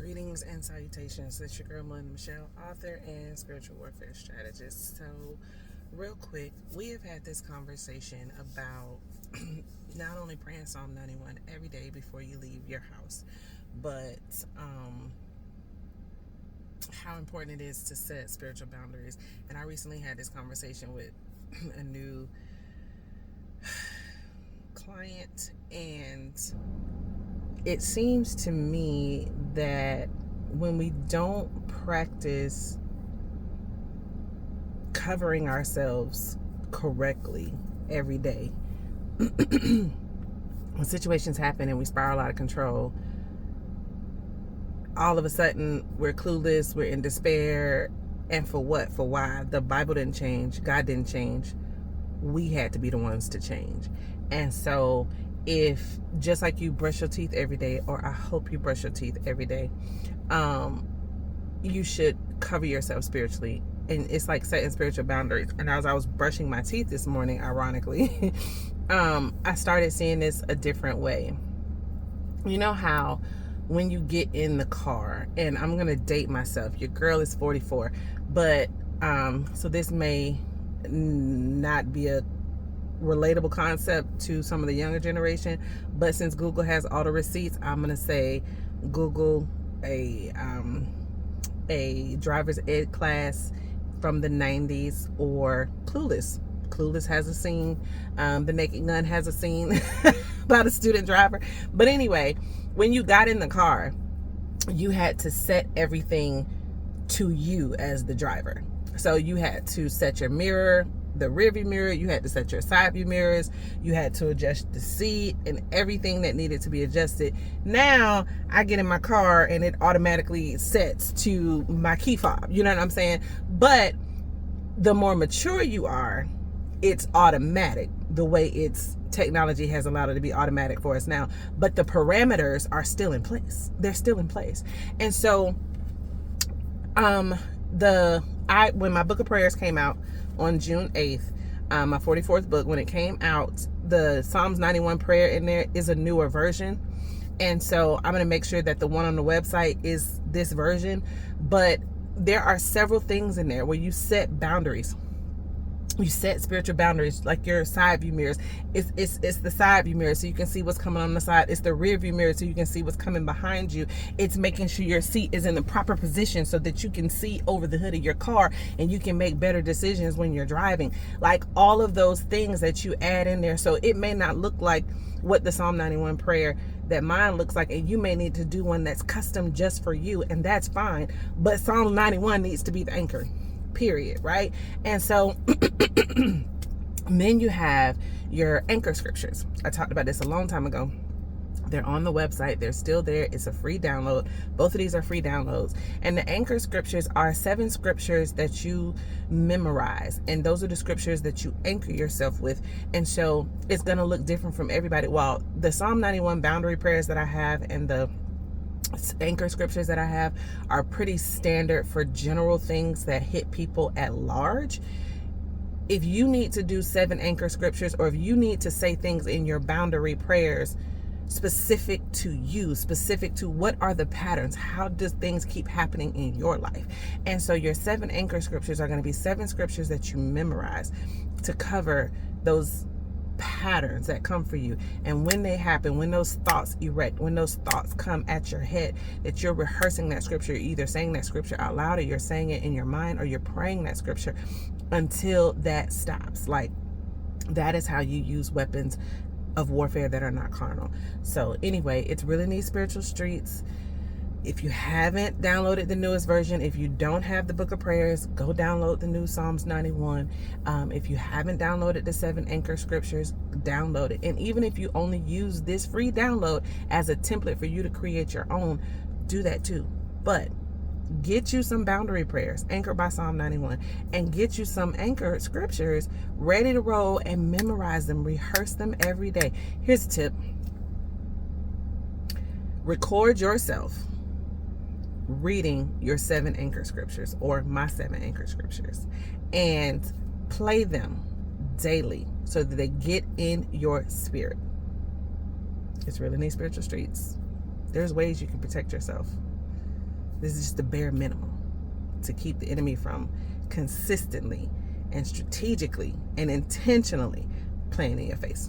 Greetings and salutations. This is your girl, Melinda Michelle, author and spiritual warfare strategist. So, real quick, we have had this conversation about not only praying Psalm 91 every day before you leave your house, but how important it is to set spiritual boundaries. And I recently had this conversation with a new client, and it seems to me that when we don't practice covering ourselves correctly every day, when situations happen and we spiral out of control, all of a sudden we're clueless, we're in despair. And for what? For why? The Bible didn't change, God didn't change. We had to be the ones to change. And so if, just like you brush your teeth every day, or I hope you brush your teeth every day, you should cover yourself spiritually. And it's like setting spiritual boundaries. And as I was brushing my teeth this morning, ironically, I started seeing this a different way. You know how when you get in the car, and I'm going to date myself, your girl is 44, but so this may not be a relatable concept to some of the younger generation, but since Google has all the receipts, I'm gonna say Google a driver's ed class from the 90s, or Clueless. Clueless has a scene. The Naked Gun has a scene about a student driver. But anyway, when you got in the car, you had to set everything to you as the driver. So you had to set your mirror, the rear view mirror, you had to set your side view mirrors, you had to adjust the seat and everything that needed to be adjusted. Now I get in my car and it automatically sets to my key fob. You know what I'm saying? But the more mature you are, it's automatic, the way it's technology has allowed it to be automatic for us now. But the parameters are still in place. They're still in place. And so when my book of prayers came out on June 8th, my 44th book, when it came out, the Psalms 91 prayer in there is a newer version. And so I'm going to make sure that the one on the website is this version. But there are several things in there where you set boundaries. You set spiritual boundaries, like your side view mirrors. It's the side view mirror so you can see what's coming on the side. It's the rear view mirror so you can see what's coming behind you. It's making sure your seat is in the proper position so that you can see over the hood of your car and you can make better decisions when you're driving. Like all of those things that you add in there. So it may not look like what the Psalm 91 prayer that mine looks like, and you may need to do one that's custom just for you, and that's fine. But Psalm 91 needs to be the anchor. Period, right? And so then you have your anchor scriptures. I talked about this a long time ago. They're on the website. They're still there. It's a free download. Both of these are free downloads. And the anchor scriptures are 7 scriptures that you memorize. And those are the scriptures that you anchor yourself with. And so it's going to look different from everybody. While the Psalm 91 boundary prayers that I have and the anchor scriptures that I have are pretty standard for general things that hit people at large, if you need to do 7 anchor scriptures, or if you need to say things in your boundary prayers specific to you, specific to what are the patterns, how does things keep happening in your life. And so your 7 anchor scriptures are going to be 7 scriptures that you memorize to cover those patterns that come for you. And when they happen, when those thoughts erect, when those thoughts come at your head, that you're rehearsing that scripture, you're either saying that scripture out loud, or you're saying it in your mind, or you're praying that scripture until that stops. Like, that is how you use weapons of warfare that are not carnal. So anyway, it's really neat spiritual streets. If you haven't downloaded the newest version, if you don't have the book of prayers, go download the new Psalms 91. If you haven't downloaded the 7 anchor scriptures, download it. And even if you only use this free download as a template for you to create your own, do that too. But get you some boundary prayers anchored by Psalm 91, and get you some anchor scriptures ready to roll, and memorize them, rehearse them every day. Here's a tip. Record yourself reading your 7 anchor scriptures, or my 7 anchor scriptures, and play them daily so that they get in your spirit. It's really neat spiritual streets. There's ways you can protect yourself. This is just the bare minimum to keep the enemy from consistently and strategically and intentionally playing in your face.